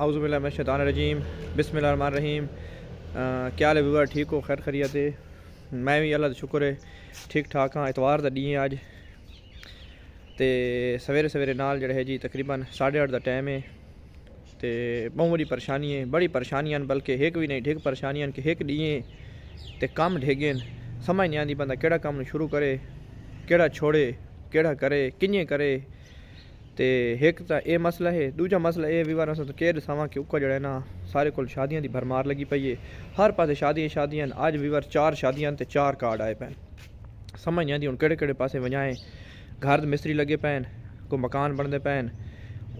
आउज़ुबिल्लाहि मिनश शैतानिर रजीम बिस्मिल्लाहिर रहमानिर रहीम। क्या हाल है व्यूअर, ठीक हो? खैर खैरियत है? मैं भी अल्लाह दा शुक्र है ठीक ठाक हाँ। इतवार दा डी है अज ते सवेरे सवेरे नाल जड़ा है जी तकरीबन 8:30 दा टाइम है ते बहुत बड़ी परेशानी है, बड़ी परेशानियां बल्कि एक भी नहीं ठीक परेशानियां कि एक डी ते कम ढेगे समझ नहीं आती बंदा केड़ा कम शुरू करे, केड़ा छोड़े, केड़ा करे, कि'यां करे। तो एक तो यह मसला है। दूजा मसला यह भी बार तो केयर दसावां कि उका जड़ा है ना सारे को शादियां दी भरमार लगी पई है। हर पासे शादियां अज भी बार 4 शादियां ते 4 कार्ड आए पैन। समझ नहीं आती हूँ केड़े केड़े पासे वजाएं। घर मिस्त्री लगे पैन, को मकान बनते पैन,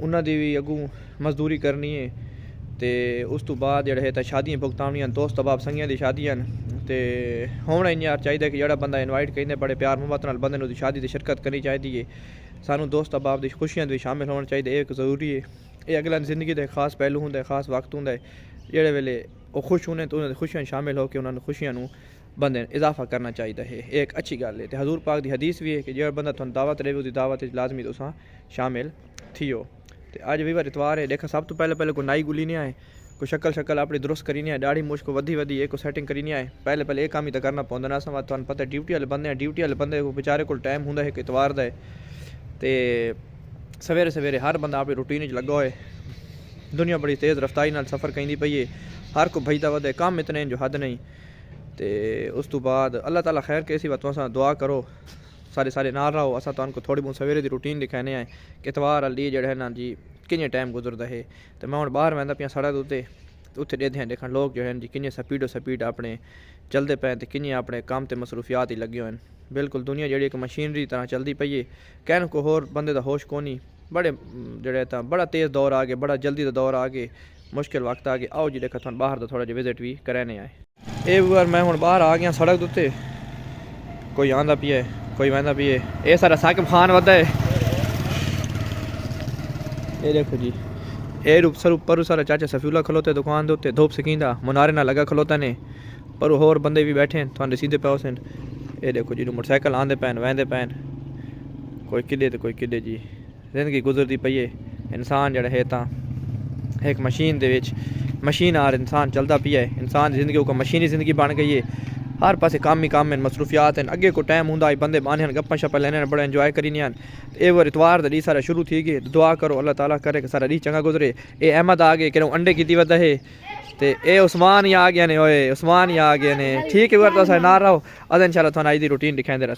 उन्होंने भी अगू मजदूरी करनी है। तो उस तो बाद जड़े है शादियां भुगतानियां दोस्त अहबाब संगियां दी शादियां ते होना इन यार चाहिए कि जड़ा बंदा इनवाइट करें बड़े प्यार मुहब्बत नाल बंदे नूं शादी की शिरकत करनी चाहिए है। सानू दोस्त अहबाब दी खुशियां भी शामिल होना चाहिए, एक जरूरी है। ये अगला जिंदगी का खास पहलू होंगे, खास वक्त होंगे जेड़े वेले वो खुश होने तो उन्होंने खुशियां शामिल होकर उन्होंने खुशियां नूं बंदे इजाफा करना चाहिए है। एक अच्छी गल है। तो हजूर पाक की हदीस भी है कि जो बंदा तुहानू दावत दे उसकी दावत लाजमी तुसां शामिल थियो। तो अज भी बार इतवार है। देखा सब तो पहले कोई नाई गुली नहीं आए, कोई शक्ल अपनी दुरुस्त करी नहीं आए, दाढ़ी मुश्क वधी एक सैटिंग करी नहीं आए। पहले काम ही तो करना पौंदा ना। असां तुहानू पता ड्यूटी वाले बंदे ड्यूटी वाले बंदे को बेचारे को टाइम होंदा है कि इतवार दा है ते सवेरे सवेरे हर बंदा अपनी रूटीन लगा होए। दुनिया बड़ी तेज़ रफ्तारी नाल सफ़र कहीं पई है, हर को भजदा वधे, काम इतने जो हद नहीं। तो उस तो बाद अल्लाह ताला खैर कैसी बात असा दुआ करो, सारे नाल रहो। असा तुहानू थोड़ी बहुत सवेरे की रूटीन दिखाने आए कि इतवार अल्ली जड़ा है ना जी कि'यां टाइम गुजरदा है। तो मैं हूँ बाहर वहदा पिया सड़क उत्ते उत्थे देखे देखा लोग जो है जी कि'यां स्पीड अपने चलते पे तो कि'यां अपने काम ते मसरूफियात ही लगे हुए हैं। बिल्कुल दुनिया जी एक मशीनरी तरह चलती पई है। कहने को होर बंदे का होश को नहीं। बड़े जड़े बड़ा तेज़ दौर आ गए, बड़ा जल्दी का दौर आ गए, मुश्किल वक्त आ गए। आओ जी देखा तुहानू बाहर का थोड़ा जिहा विजिट भी कराने आए। ये बार मैं हूँ बाहर आ गया सड़क उत्ते, कोई आंदा पिया कोई वहदा पिए। ये सारा साकिब खान वदा है। ये देखो जी ये सर ऊपर सारा चाचा सफीला खलोते दुकान के उत्ते धूप सकींदा मुनारे ना लगा खलोता ने, पर होर बंदे भी बैठे तुहानू सीधे पे सन। ये देखो जी मोटरसाइकिल आंदे पैन वहदे पैन, कोई किले तो कोई किले जी। जिंदगी गुजरती पई है। इंसान जड़ा है तो एक मशीन दे विच मशीन आर इंसान चलता पिया है। इंसान जिंदगी को मशीनी जिंदगी बन गई है। हर पासे काम ही काम हैं, मसरूफियात हैं। अगे को टाइम होंदा बंदे बाने गप्पा शप्पा लैने बड़ा इंजॉय करी हैं। ये बार इतवार दी सारा शुरू थी गए। दुआ करो अल्लाह ताला करे कि सारा दी चंगा गुजरे। ये अहमद आ गए कि अंडे की वदा है तो ये उस्मान ही आ गए ने, ओए उस्मान ही आ गए ने। ठीक है बार तो ना रहो अद इंशाल्लाह तुहानू अज दी रूटीन दिखाएंदे रहां।